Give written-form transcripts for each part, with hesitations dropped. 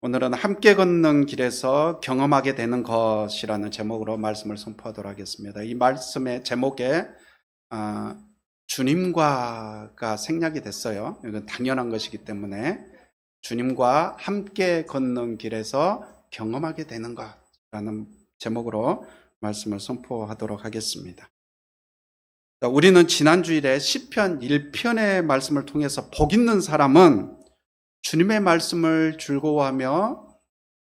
오늘은 함께 걷는 길에서 경험하게 되는 것이라는 제목으로 말씀을 선포하도록 하겠습니다. 이 말씀의 제목에 주님과가 생략이 됐어요. 이건 당연한 것이기 때문에 주님과 함께 걷는 길에서 경험하게 되는 것이라는 제목으로 말씀을 선포하도록 하겠습니다. 우리는 지난 주일에 시편 1편의 말씀을 통해서 복 있는 사람은 주님의 말씀을 즐거워하며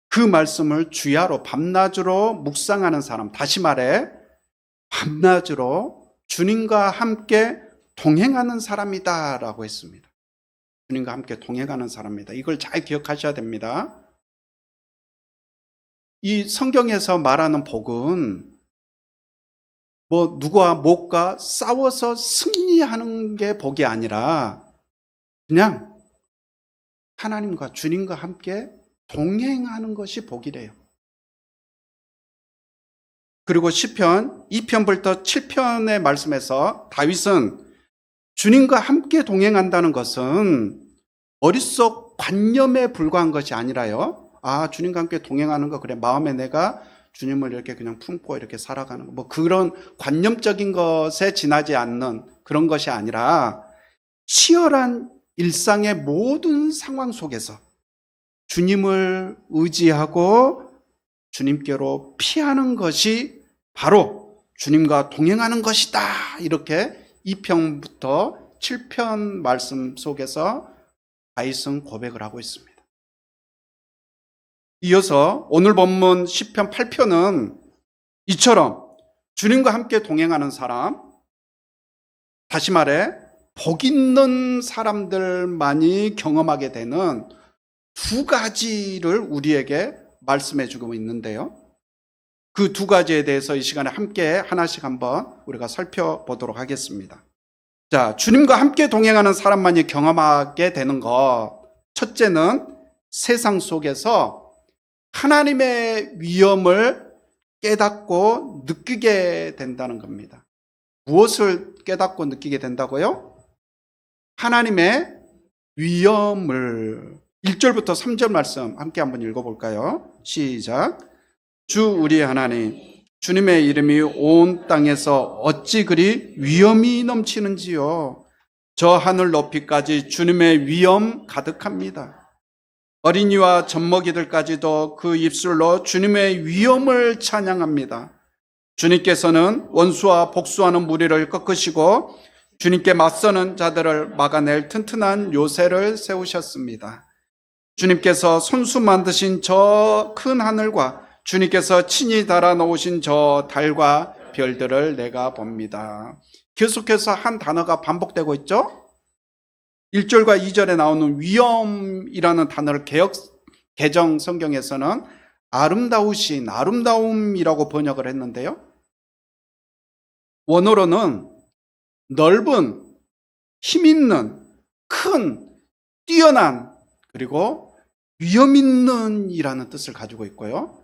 그 말씀을 주야로 밤낮으로 묵상하는 사람, 다시 말해 밤낮으로 주님과 함께 동행하는 사람이다라고 했습니다. 주님과 함께 동행하는 사람입니다. 이걸 잘 기억하셔야 됩니다. 이 성경에서 말하는 복은 누구와 무엇과 싸워서 승리하는 게 복이 아니라 그냥 하나님과 주님과 함께 동행하는 것이 복이래요. 그리고 시편 2편부터 7편의 말씀에서 다윗은 주님과 함께 동행한다는 것은 머릿속 관념에 불과한 것이 아니라요. 주님과 함께 동행하는 거 그래, 마음에 내가 주님을 이렇게 그냥 품고 이렇게 살아가는 거, 그런 관념적인 것에 지나지 않는 그런 것이 아니라 치열한 일상의 모든 상황 속에서 주님을 의지하고 주님께로 피하는 것이 바로 주님과 동행하는 것이다. 이렇게 2편부터 7편 말씀 속에서 다윗은 고백을 하고 있습니다. 이어서 오늘 본문 10편 8편은 이처럼 주님과 함께 동행하는 사람, 다시 말해 복 있는 사람들만이 경험하게 되는 두 가지를 우리에게 말씀해 주고 있는데요. 그 두 가지에 대해서 이 시간에 함께 하나씩 한번 우리가 살펴보도록 하겠습니다. 자, 주님과 함께 동행하는 사람만이 경험하게 되는 것. 첫째는 세상 속에서 하나님의 위엄을 깨닫고 느끼게 된다는 겁니다. 무엇을 깨닫고 느끼게 된다고요? 하나님의 위엄을. 1절부터 3절 말씀 함께 한번 읽어볼까요? 시작. 주 우리 하나님, 주님의 이름이 온 땅에서 어찌 그리 위엄이 넘치는지요. 저 하늘 높이까지 주님의 위엄 가득합니다. 어린이와 젖먹이들까지도 그 입술로 주님의 위엄을 찬양합니다. 주님께서는 원수와 복수하는 무리를 꺾으시고 주님께 맞서는 자들을 막아낼 튼튼한 요새를 세우셨습니다. 주님께서 손수 만드신 저 큰 하늘과 주님께서 친히 달아놓으신 저 달과 별들을 내가 봅니다. 계속해서 한 단어가 반복되고 있죠? 1절과 2절에 나오는 위엄이라는 단어를 개정 성경에서는 아름다우신, 아름다움이라고 번역을 했는데요. 원어로는 넓은, 힘있는, 큰, 뛰어난, 그리고 위험 있는 이라는 뜻을 가지고 있고요.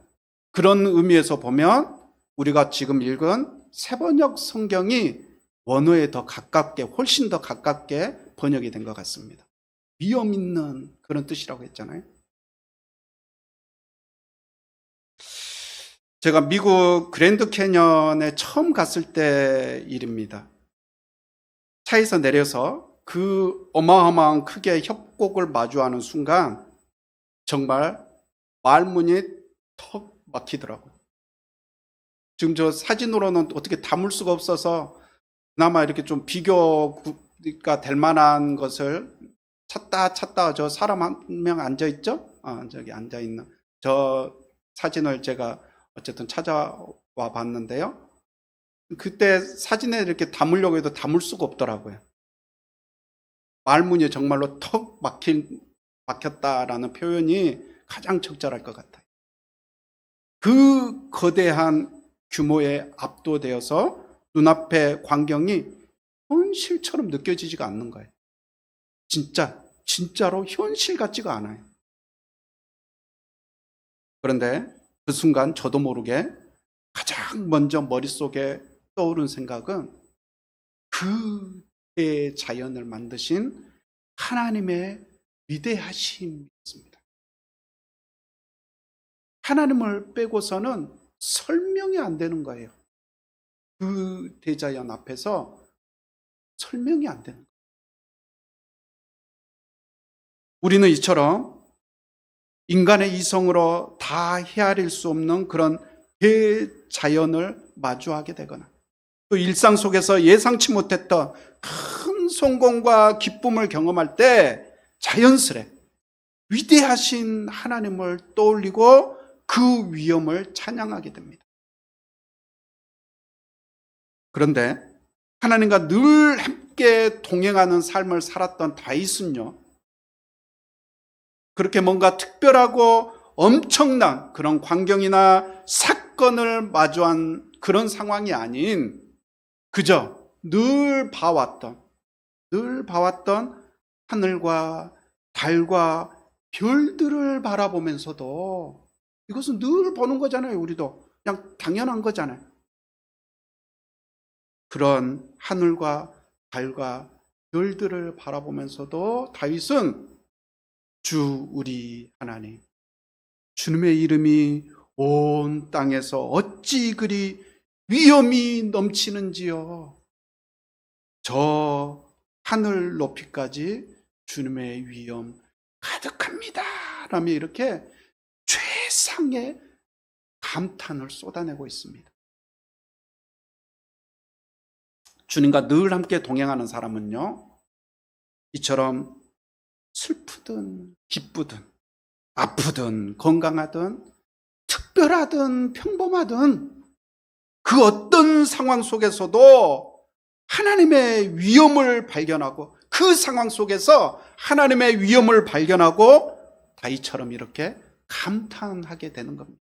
그런 의미에서 보면 우리가 지금 읽은 새번역 성경이 원어에 더 가깝게, 훨씬 더 가깝게 번역이 된 것 같습니다. 위험 있는 그런 뜻이라고 했잖아요. 제가 미국 그랜드 캐년에 처음 갔을 때 일입니다. 차에서 내려서 그 어마어마한 크게 협곡을 마주하는 순간 정말 말문이 턱 막히더라고요. 지금 저 사진으로는 어떻게 담을 수가 없어서 그나마 이렇게 좀 비교가 될 만한 것을 찾다 저 사람 한 명 앉아있죠? 저기 앉아있는 저 사진을 제가 어쨌든 찾아와 봤는데요. 그때 사진에 이렇게 담으려고 해도 담을 수가 없더라고요. 말문이 정말로 턱 막혔다라는 표현이 가장 적절할 것 같아요. 그 거대한 규모에 압도되어서 눈앞의 광경이 현실처럼 느껴지지가 않는 거예요. 진짜로 현실 같지가 않아요. 그런데 그 순간 저도 모르게 가장 먼저 머릿속에 떠오른 생각은 그 자연을 만드신 하나님의 위대하심이었습니다. 하나님을 빼고서는 설명이 안 되는 거예요. 그 대자연 앞에서 설명이 안 되는 거예요. 우리는 이처럼 인간의 이성으로 다 헤아릴 수 없는 그런 대자연을 마주하게 되거나 또 일상 속에서 예상치 못했던 큰 성공과 기쁨을 경험할 때 자연스레 위대하신 하나님을 떠올리고 그 위엄을 찬양하게 됩니다. 그런데 하나님과 늘 함께 동행하는 삶을 살았던 다윗은요, 그렇게 뭔가 특별하고 엄청난 그런 광경이나 사건을 마주한 그런 상황이 아닌 그저 늘 봐왔던 하늘과 달과 별들을 바라보면서도 이것은 늘 보는 거잖아요. 우리도 그냥 당연한 거잖아요. 그런 하늘과 달과 별들을 바라보면서도 다윗은 주 우리 하나님, 주님의 이름이 온 땅에서 어찌 그리 위엄이 넘치는지요. 저 하늘 높이까지 주님의 위엄 가득합니다 라며 이렇게 최상의 감탄을 쏟아내고 있습니다. 주님과 늘 함께 동행하는 사람은요, 이처럼 슬프든 기쁘든 아프든 건강하든 특별하든 평범하든 그 어떤 상황 속에서도 하나님의 위엄을 발견하고 그 상황 속에서 하나님의 위엄을 발견하고 다윗처럼 이렇게 감탄하게 되는 겁니다.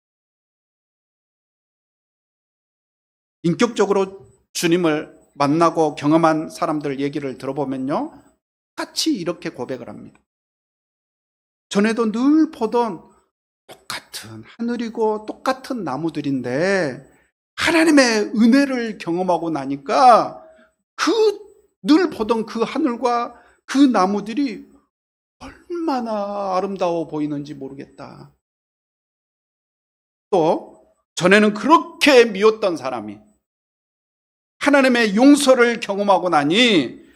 인격적으로 주님을 만나고 경험한 사람들 얘기를 들어보면요, 같이 이렇게 고백을 합니다. 전에도 늘 보던 똑같은 하늘이고 똑같은 나무들인데 하나님의 은혜를 경험하고 나니까 늘 보던 그 하늘과 그 나무들이 얼마나 아름다워 보이는지 모르겠다. 또 전에는 그렇게 미웠던 사람이 하나님의 용서를 경험하고 나니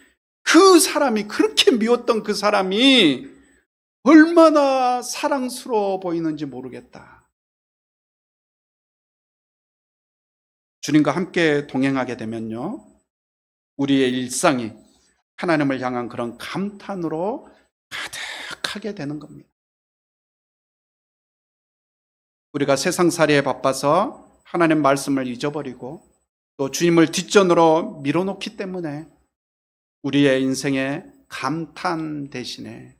그 사람이, 그렇게 미웠던 그 사람이 얼마나 사랑스러워 보이는지 모르겠다. 주님과 함께 동행하게 되면요, 우리의 일상이 하나님을 향한 그런 감탄으로 가득하게 되는 겁니다. 우리가 세상살이에 바빠서 하나님 말씀을 잊어버리고 또 주님을 뒷전으로 밀어놓기 때문에 우리의 인생에 감탄 대신에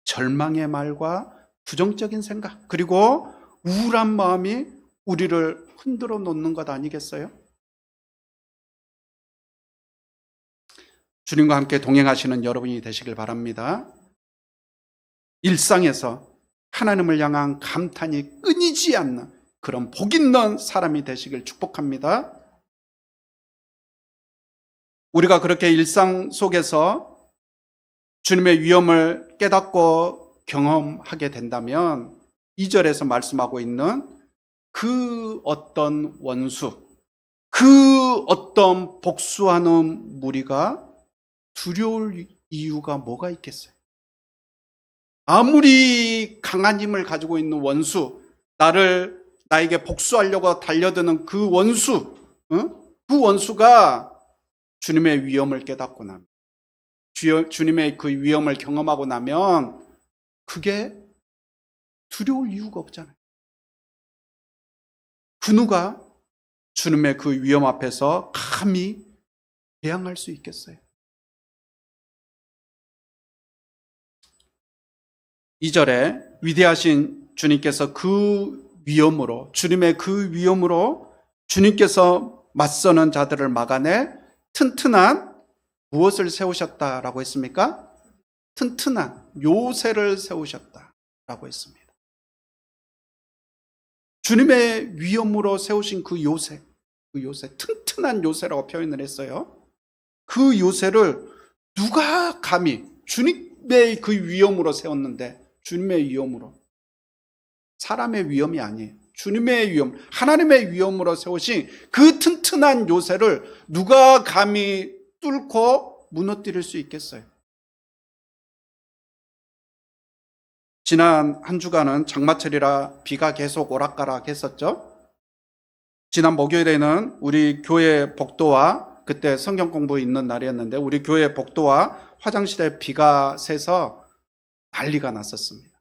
절망의 말과 부정적인 생각 그리고 우울한 마음이 우리를 흔들어 놓는 것 아니겠어요? 주님과 함께 동행하시는 여러분이 되시길 바랍니다. 일상에서 하나님을 향한 감탄이 끊이지 않는 그런 복 있는 사람이 되시길 축복합니다. 우리가 그렇게 일상 속에서 주님의 위엄을 깨닫고 경험하게 된다면 2절에서 말씀하고 있는 그 어떤 원수, 그 어떤 복수하는 무리가 두려울 이유가 뭐가 있겠어요? 아무리 강한 힘을 가지고 있는 원수, 나에게 복수하려고 달려드는 그 원수, 그 원수가 주님의 위엄을 깨닫고 나면, 주님의 그 위엄을 경험하고 나면 그게 두려울 이유가 없잖아요. 그 누가 주님의 그 위엄 앞에서 감히 대항할 수 있겠어요? 2절에 위대하신 주님께서 그 위엄으로, 주님의 그 위엄으로 주님께서 맞서는 자들을 막아내 튼튼한 무엇을 세우셨다라고 했습니까? 튼튼한 요새를 세우셨다라고 했습니다. 주님의 위엄으로 세우신 그 요새, 튼튼한 요새라고 표현을 했어요. 그 요새를 누가 감히 주님의 그 위엄으로 세웠는데, 주님의 위엄으로 사람의 위엄이 아니에요. 주님의 위엄, 하나님의 위엄으로 세우신 그 튼튼한 요새를 누가 감히 뚫고 무너뜨릴 수 있겠어요? 지난 한 주간은 장마철이라 비가 계속 오락가락 했었죠. 지난 목요일에는 우리 교회 복도와, 그때 성경 공부 있는 날이었는데 우리 교회 복도와 화장실에 비가 새서 난리가 났었습니다.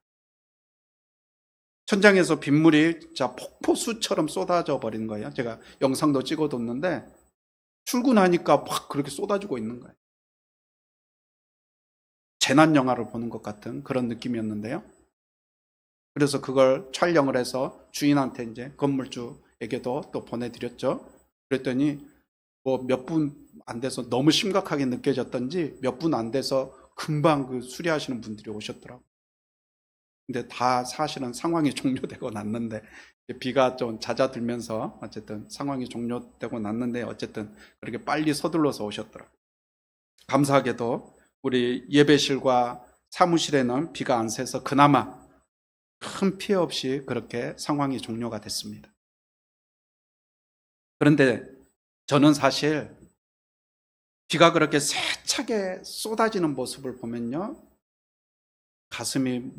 천장에서 빗물이 진짜 폭포수처럼 쏟아져 버린 거예요. 제가 영상도 찍어뒀는데 출근하니까 막 그렇게 쏟아지고 있는 거예요. 재난 영화를 보는 것 같은 그런 느낌이었는데요. 그래서 그걸 촬영을 해서 주인한테 이제 건물주에게도 또 보내드렸죠. 그랬더니 뭐 몇 분 안 돼서 너무 심각하게 느껴졌던지 몇 분 안 돼서 금방 그 수리하시는 분들이 오셨더라고요. 근데 다 사실은 상황이 종료되고 났는데, 비가 좀 잦아들면서 어쨌든 상황이 종료되고 났는데 어쨌든 그렇게 빨리 서둘러서 오셨더라고요. 감사하게도 우리 예배실과 사무실에는 비가 안 새서 그나마 큰 피해 없이 그렇게 상황이 종료가 됐습니다. 그런데 저는 사실 비가 그렇게 세차게 쏟아지는 모습을 보면요, 가슴이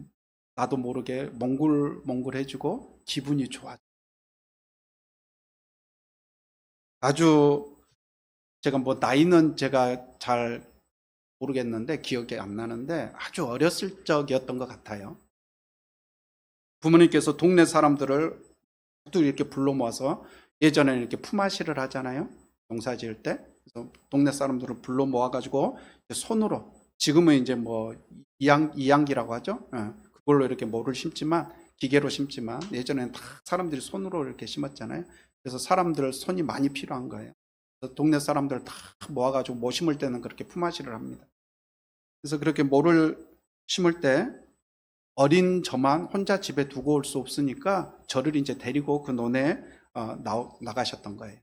나도 모르게 몽글몽글해지고 기분이 좋아져요. 아주 제가 뭐 나이는 제가 잘 모르겠는데 기억이 안 나는데 아주 어렸을 적이었던 것 같아요. 부모님께서 동네 사람들을 또 이렇게 불러 모아서, 예전에는 이렇게 품앗이를 하잖아요, 농사 지을 때. 그래서 동네 사람들을 불러 모아가지고 손으로, 지금은 이제 뭐 이양기라고 하죠. 그걸로 이렇게 모를 심지만, 기계로 심지만 예전에는 다 사람들이 손으로 이렇게 심었잖아요. 그래서 사람들 손이 많이 필요한 거예요. 그래서 동네 사람들 다 모아가지고 모 심을 때는 그렇게 품앗이를 합니다. 그래서 그렇게 모를 심을 때 어린 저만 혼자 집에 두고 올 수 없으니까 저를 이제 데리고 그 논에 나가셨던 거예요.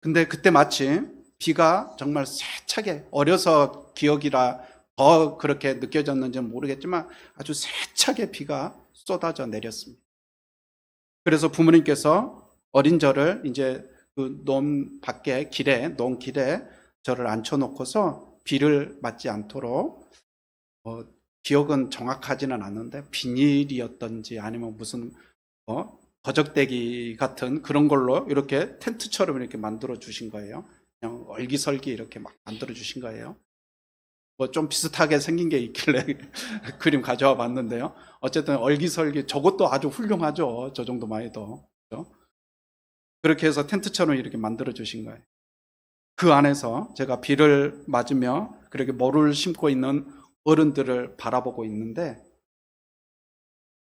근데 그때 마침 비가 정말 세차게, 어려서 기억이라 더 그렇게 느껴졌는지는 모르겠지만 아주 세차게 비가 쏟아져 내렸습니다. 그래서 부모님께서 어린 저를 이제 그 논 밖에 논 길에 저를 앉혀놓고서 비를 맞지 않도록, 기억은 정확하지는 않는데 비닐이었던지 아니면 무슨 거적대기 같은 그런 걸로 이렇게 텐트처럼 이렇게 만들어 주신 거예요. 그냥 얼기설기 이렇게 막 만들어 주신 거예요. 뭐 좀 비슷하게 생긴 게 있길래 그림 가져와 봤는데요. 어쨌든 얼기설기, 저것도 아주 훌륭하죠. 저 정도만 해도. 그렇죠? 그렇게 해서 텐트처럼 이렇게 만들어 주신 거예요. 그 안에서 제가 비를 맞으며 그렇게 모를 심고 있는 어른들을 바라보고 있는데,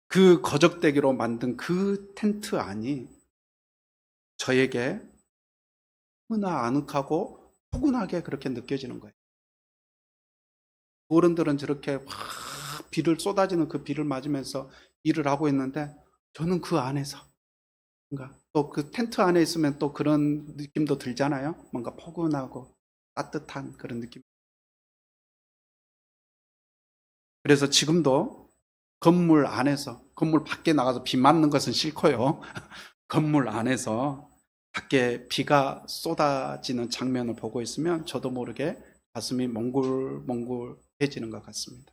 그 거적대기로 만든 그 텐트 안이 저에게 너무나 아늑하고 포근하게 그렇게 느껴지는 거예요. 어른들은 저렇게 확 비를 쏟아지는 그 비를 맞으면서 일을 하고 있는데, 저는 그 안에서 뭔가, 또 그 텐트 안에 있으면 또 그런 느낌도 들잖아요. 뭔가 포근하고 따뜻한 그런 느낌. 그래서 지금도 건물 안에서, 건물 밖에 나가서 비 맞는 것은 싫고요. 건물 안에서 밖에 비가 쏟아지는 장면을 보고 있으면 저도 모르게 가슴이 몽글몽글해지는 것 같습니다.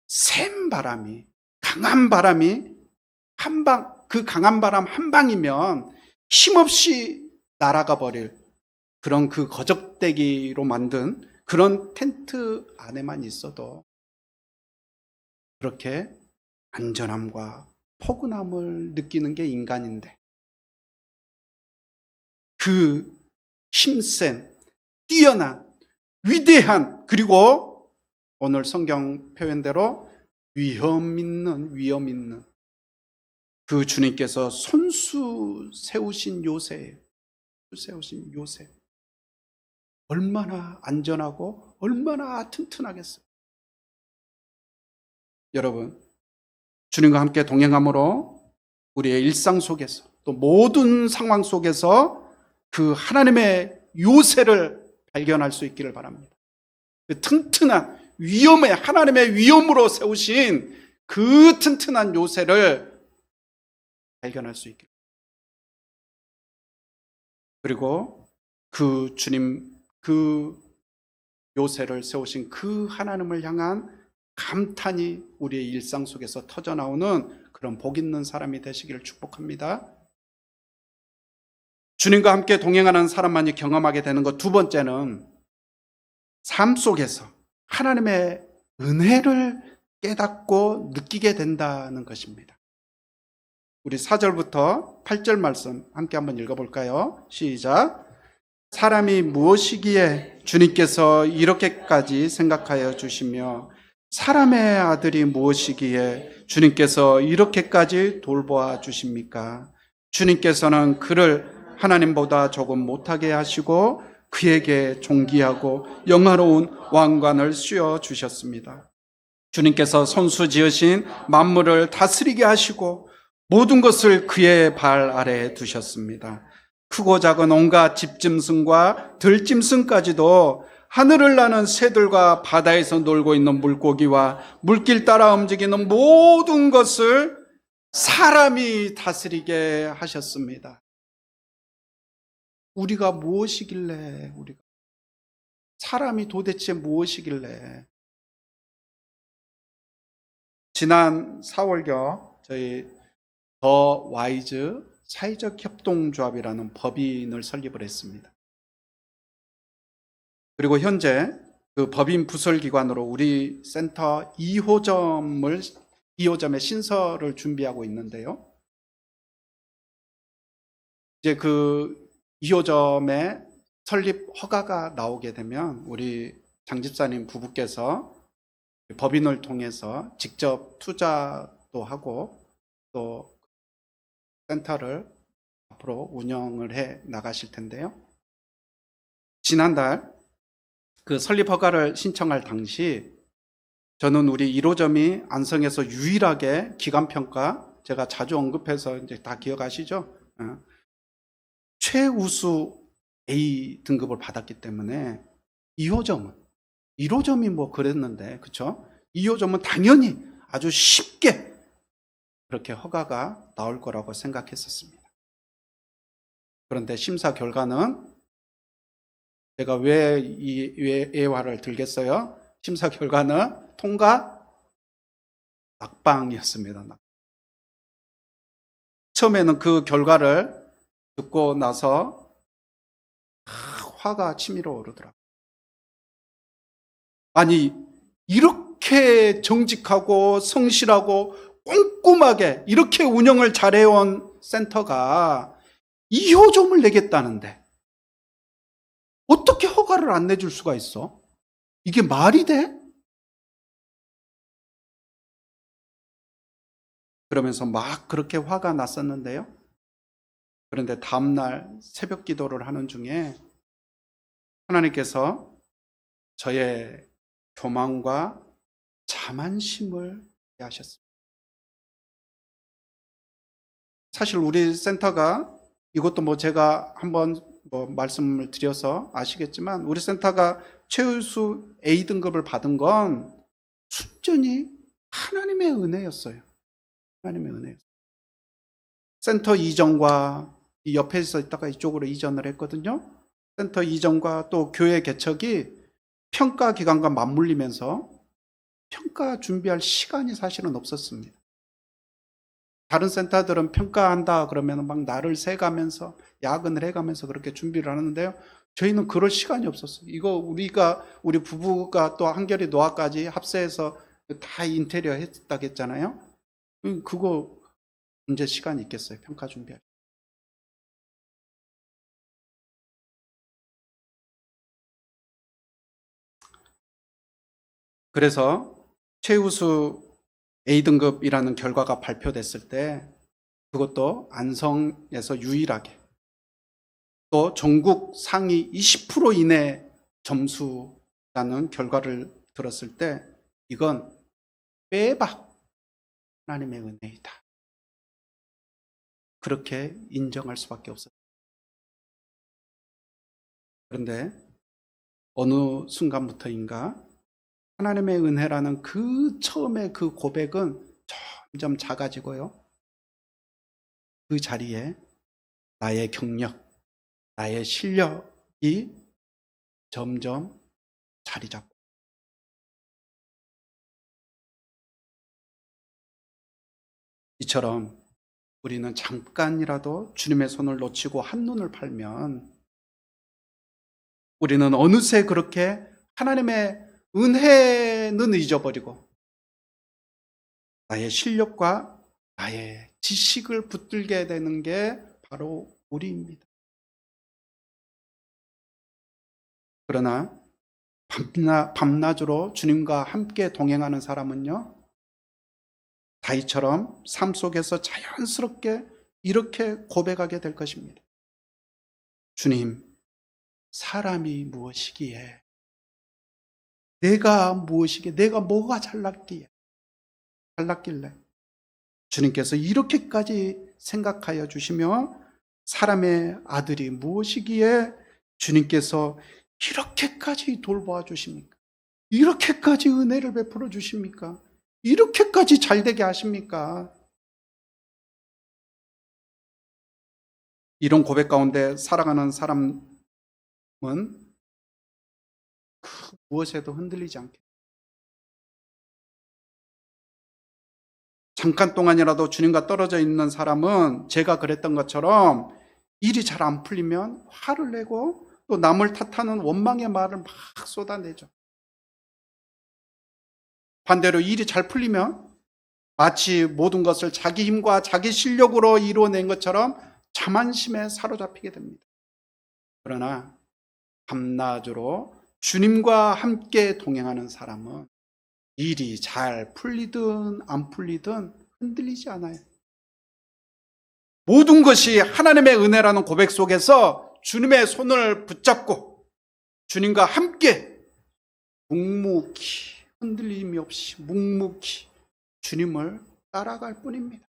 센 바람이, 강한 바람이 그 강한 바람 한 방이면 힘없이 날아가 버릴 그런 그 거적대기로 만든 그런 텐트 안에만 있어도 그렇게 안전함과 포근함을 느끼는 게 인간인데, 그 힘센, 뛰어난, 위대한, 그리고 오늘 성경 표현대로 위험 있는 그 주님께서 손수 세우신 요새예요. 세우신 요새. 얼마나 안전하고 얼마나 튼튼하겠어요. 여러분, 주님과 함께 동행함으로 우리의 일상 속에서, 또 모든 상황 속에서 그 하나님의 요새를 발견할 수 있기를 바랍니다. 그 튼튼한 하나님의 위엄으로 세우신 그 튼튼한 요새를 발견할 수 있게. 그리고 그 주님, 그 요새를 세우신 그 하나님을 향한 감탄이 우리의 일상 속에서 터져나오는 그런 복 있는 사람이 되시기를 축복합니다. 주님과 함께 동행하는 사람만이 경험하게 되는 것, 두 번째는 삶 속에서 하나님의 은혜를 깨닫고 느끼게 된다는 것입니다. 우리 4절부터 8절 말씀 함께 한번 읽어볼까요? 시작. 사람이 무엇이기에 주님께서 이렇게까지 생각하여 주시며 사람의 아들이 무엇이기에 주님께서 이렇게까지 돌보아 주십니까? 주님께서는 그를 하나님보다 조금 못하게 하시고 그에게 존귀하고 영화로운 왕관을 씌워 주셨습니다. 주님께서 손수 지으신 만물을 다스리게 하시고 모든 것을 그의 발 아래에 두셨습니다. 크고 작은 온갖 집짐승과 들짐승까지도 하늘을 나는 새들과 바다에서 놀고 있는 물고기와 물길 따라 움직이는 모든 것을 사람이 다스리게 하셨습니다. 우리가 무엇이길래, 사람이 도대체 무엇이길래. 지난 4월경 저희 더 와이즈 사회적 협동조합이라는 법인을 설립을 했습니다. 그리고 현재 그 법인 부설기관으로 우리 센터 2호점의 신설을 준비하고 있는데요. 이제 그 2호점의 설립 허가가 나오게 되면 우리 장 집사님 부부께서 법인을 통해서 직접 투자도 하고 또 센터를 앞으로 운영을 해 나가실 텐데요. 지난달 그 설립 허가를 신청할 당시 저는 우리 1호점이 안성에서 유일하게 기간평가, 제가 자주 언급해서 이제 다 기억하시죠? 최우수 A 등급을 받았기 때문에 1호점이 뭐 그랬는데, 그쵸? 2호점은 당연히 아주 쉽게 그렇게 허가가 나올 거라고 생각했었습니다. 그런데 심사 결과는, 제가 왜 이 예화를 들겠어요? 심사 결과는 통과 낙방이었습니다. 처음에는 그 결과를 듣고 나서 화가 치밀어 오르더라고요. 아니, 이렇게 정직하고 성실하고 꼼꼼하게 이렇게 운영을 잘해온 센터가 2호점을 내겠다는데 어떻게 허가를 안 내줄 수가 있어? 이게 말이 돼? 그러면서 막 그렇게 화가 났었는데요. 그런데 다음날 새벽 기도를 하는 중에 하나님께서 저의 교만과 자만심을 하셨습니다. 사실 우리 센터가, 이것도 뭐 제가 한번 말씀을 드려서 아시겠지만, 우리 센터가 최우수 A등급을 받은 건 순전히 하나님의 은혜였어요. 하나님의 은혜였어요. 센터 이전과 이 옆에 있다가 이쪽으로 이전을 했거든요. 센터 이전과 또 교회 개척이 평가 기간과 맞물리면서 평가 준비할 시간이 사실은 없었습니다. 다른 센터들은 평가한다 그러면 막 날을 새가면서 야근을 해가면서 그렇게 준비를 하는데요. 저희는 그럴 시간이 없었어요. 이거 우리 부부가 또 한결이 노아까지 합세해서 다 인테리어 했다고 했잖아요. 그거 언제 시간이 있겠어요? 평가 준비할. 그래서 최우수 A등급이라는 결과가 발표됐을 때 그것도 안성에서 유일하게, 또 전국 상위 20% 이내 점수라는 결과를 들었을 때 이건 빼박 하나님의 은혜이다. 그렇게 인정할 수밖에 없었어요. 그런데 어느 순간부터인가 하나님의 은혜라는 그 처음에 그 고백은 점점 작아지고요. 그 자리에 나의 경력, 나의 실력이 점점 자리 잡고, 이처럼 우리는 잠깐이라도 주님의 손을 놓치고 한눈을 팔면 우리는 어느새 그렇게 하나님의 은혜는 잊어버리고 나의 실력과 나의 지식을 붙들게 되는 게 바로 우리입니다. 그러나 밤낮으로 주님과 함께 동행하는 사람은요, 다윗처럼 삶 속에서 자연스럽게 이렇게 고백하게 될 것입니다. 주님, 사람이 무엇이기에, 내가 무엇이기에, 내가 뭐가 잘났길래 주님께서 이렇게까지 생각하여 주시며, 사람의 아들이 무엇이기에 주님께서 이렇게까지 돌보아 주십니까? 이렇게까지 은혜를 베풀어 주십니까? 이렇게까지 잘되게 하십니까? 이런 고백 가운데 살아가는 사람은 그 무엇에도 흔들리지 않게, 잠깐 동안이라도 주님과 떨어져 있는 사람은 제가 그랬던 것처럼 일이 잘 안 풀리면 화를 내고 또 남을 탓하는 원망의 말을 막 쏟아내죠. 반대로 일이 잘 풀리면 마치 모든 것을 자기 힘과 자기 실력으로 이루어낸 것처럼 자만심에 사로잡히게 됩니다. 그러나 밤낮으로 주님과 함께 동행하는 사람은 일이 잘 풀리든 안 풀리든 흔들리지 않아요. 모든 것이 하나님의 은혜라는 고백 속에서 주님의 손을 붙잡고 주님과 함께 묵묵히, 흔들림이 없이 묵묵히 주님을 따라갈 뿐입니다.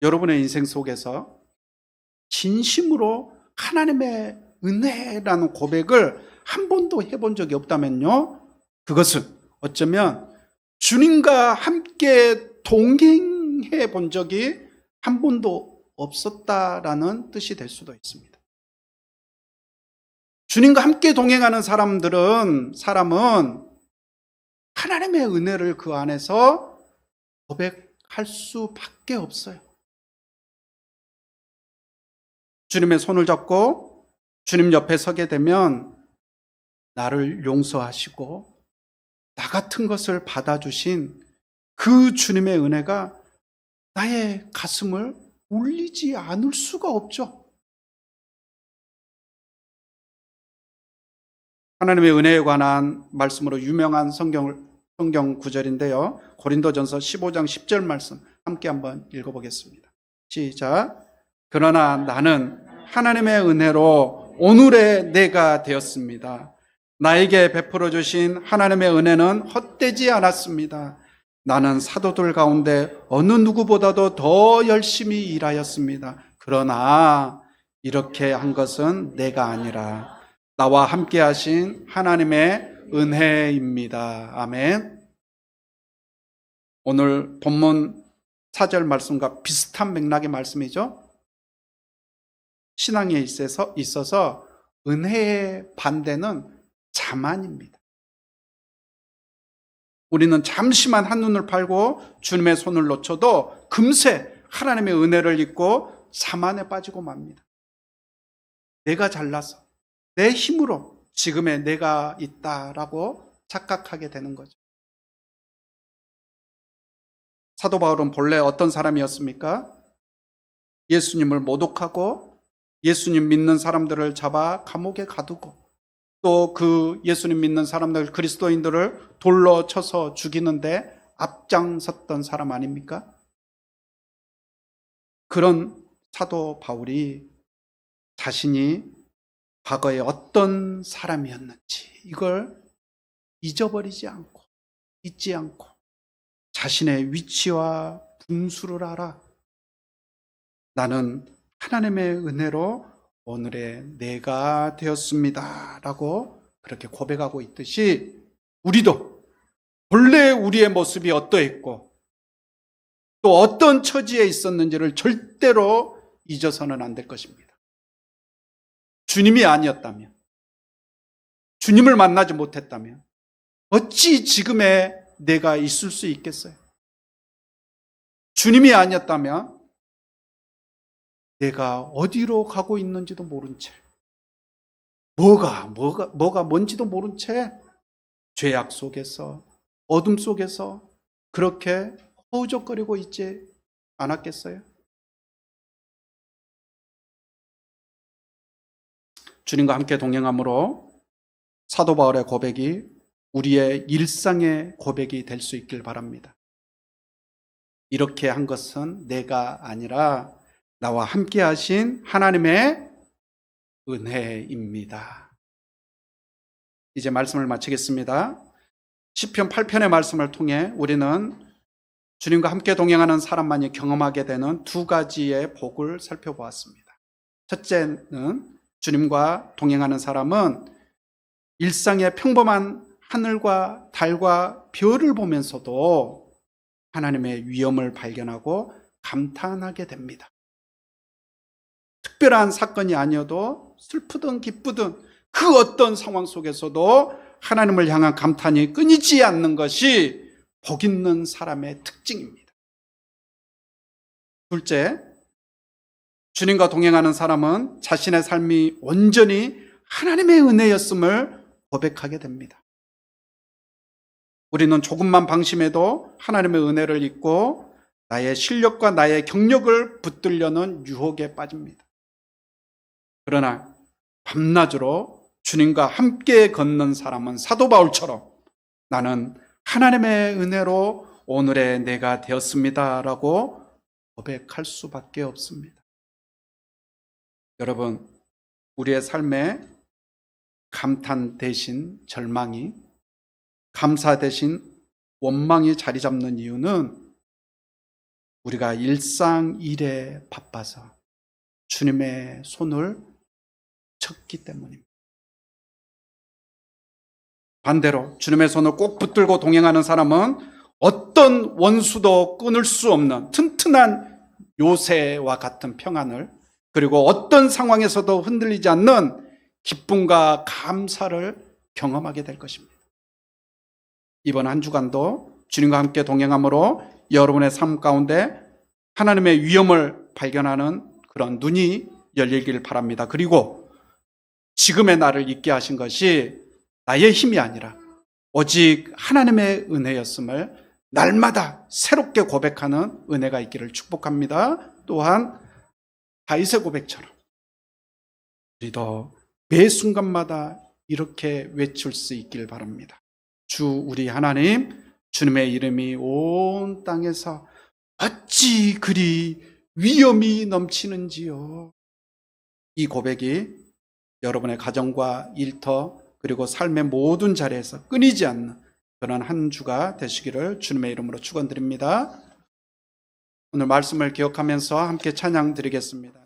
여러분의 인생 속에서 진심으로 하나님의 은혜라는 고백을 한 번도 해본 적이 없다면요, 그것은 어쩌면 주님과 함께 동행해 본 적이 한 번도 없었다라는 뜻이 될 수도 있습니다. 주님과 함께 동행하는 사람은 하나님의 은혜를 그 안에서 고백할 수밖에 없어요. 주님의 손을 잡고 주님 옆에 서게 되면 나를 용서하시고 나 같은 것을 받아주신 그 주님의 은혜가 나의 가슴을 울리지 않을 수가 없죠. 하나님의 은혜에 관한 말씀으로 유명한 성경 구절인데요, 고린도전서 15장 10절 말씀 함께 한번 읽어보겠습니다. 시작. 그러나 나는 하나님의 은혜로 오늘의 내가 되었습니다. 나에게 베풀어 주신 하나님의 은혜는 헛되지 않았습니다. 나는 사도들 가운데 어느 누구보다도 더 열심히 일하였습니다. 그러나 이렇게 한 것은 내가 아니라 나와 함께 하신 하나님의 은혜입니다. 아멘. 오늘 본문 4절 말씀과 비슷한 맥락의 말씀이죠. 신앙에 있어서 은혜의 반대는 자만입니다. 우리는 잠시만 한눈을 팔고 주님의 손을 놓쳐도 금세 하나님의 은혜를 잊고 자만에 빠지고 맙니다. 내가 잘나서 내 힘으로 지금의 내가 있다라고 착각하게 되는 거죠. 사도 바울은 본래 어떤 사람이었습니까? 예수님을 모독하고 예수님 믿는 사람들을 잡아 감옥에 가두고 또 그 예수님 믿는 사람들, 그리스도인들을 돌로 쳐서 죽이는데 앞장섰던 사람 아닙니까? 그런 사도 바울이 자신이 과거에 어떤 사람이었는지 이걸 잊어버리지 않고 잊지 않고 자신의 위치와 분수를 알아 나는 하나님의 은혜로 오늘의 내가 되었습니다 라고 그렇게 고백하고 있듯이 우리도 본래 우리의 모습이 어떠했고 또 어떤 처지에 있었는지를 절대로 잊어서는 안 될 것입니다. 주님이 아니었다면, 주님을 만나지 못했다면 어찌 지금의 내가 있을 수 있겠어요? 주님이 아니었다면 내가 어디로 가고 있는지도 모른 채, 뭐가 뭔지도 모른 채 죄악 속에서, 어둠 속에서 그렇게 허우적거리고 있지 않았겠어요? 주님과 함께 동행함으로 사도 바울의 고백이 우리의 일상의 고백이 될 수 있길 바랍니다. 이렇게 한 것은 내가 아니라 나와 함께 하신 하나님의 은혜입니다. 이제 말씀을 마치겠습니다. 시편 8편의 말씀을 통해 우리는 주님과 함께 동행하는 사람만이 경험하게 되는 두 가지의 복을 살펴보았습니다. 첫째는 주님과 동행하는 사람은 일상의 평범한 하늘과 달과 별을 보면서도 하나님의 위엄을 발견하고 감탄하게 됩니다. 특별한 사건이 아니어도 슬프든 기쁘든 그 어떤 상황 속에서도 하나님을 향한 감탄이 끊이지 않는 것이 복 있는 사람의 특징입니다. 둘째, 주님과 동행하는 사람은 자신의 삶이 온전히 하나님의 은혜였음을 고백하게 됩니다. 우리는 조금만 방심해도 하나님의 은혜를 잊고 나의 실력과 나의 경력을 붙들려는 유혹에 빠집니다. 그러나 밤낮으로 주님과 함께 걷는 사람은 사도 바울처럼 나는 하나님의 은혜로 오늘의 내가 되었습니다 라고 고백할 수밖에 없습니다. 여러분, 우리의 삶에 감탄 대신 절망이, 감사 대신 원망이 자리 잡는 이유는 우리가 일상일에 바빠서 주님의 손을 쳤기 때문입니다. 반대로 주님의 손을 꼭 붙들고 동행하는 사람은 어떤 원수도 끊을 수 없는 튼튼한 요새와 같은 평안을, 그리고 어떤 상황에서도 흔들리지 않는 기쁨과 감사를 경험하게 될 것입니다. 이번 한 주간도 주님과 함께 동행함으로 여러분의 삶 가운데 하나님의 위엄을 발견하는 그런 눈이 열리길 바랍니다. 그리고 지금의 나를 있게 하신 것이 나의 힘이 아니라 오직 하나님의 은혜였음을 날마다 새롭게 고백하는 은혜가 있기를 축복합니다. 또한 다윗의 고백처럼 우리도 매 순간마다 이렇게 외칠 수 있길 바랍니다. 주 우리 하나님, 주님의 이름이 온 땅에서 어찌 그리 위엄이 넘치는지요. 이 고백이 여러분의 가정과 일터 그리고 삶의 모든 자리에서 끊이지 않는 그런 한 주가 되시기를 주님의 이름으로 축원드립니다. 오늘 말씀을 기억하면서 함께 찬양 드리겠습니다.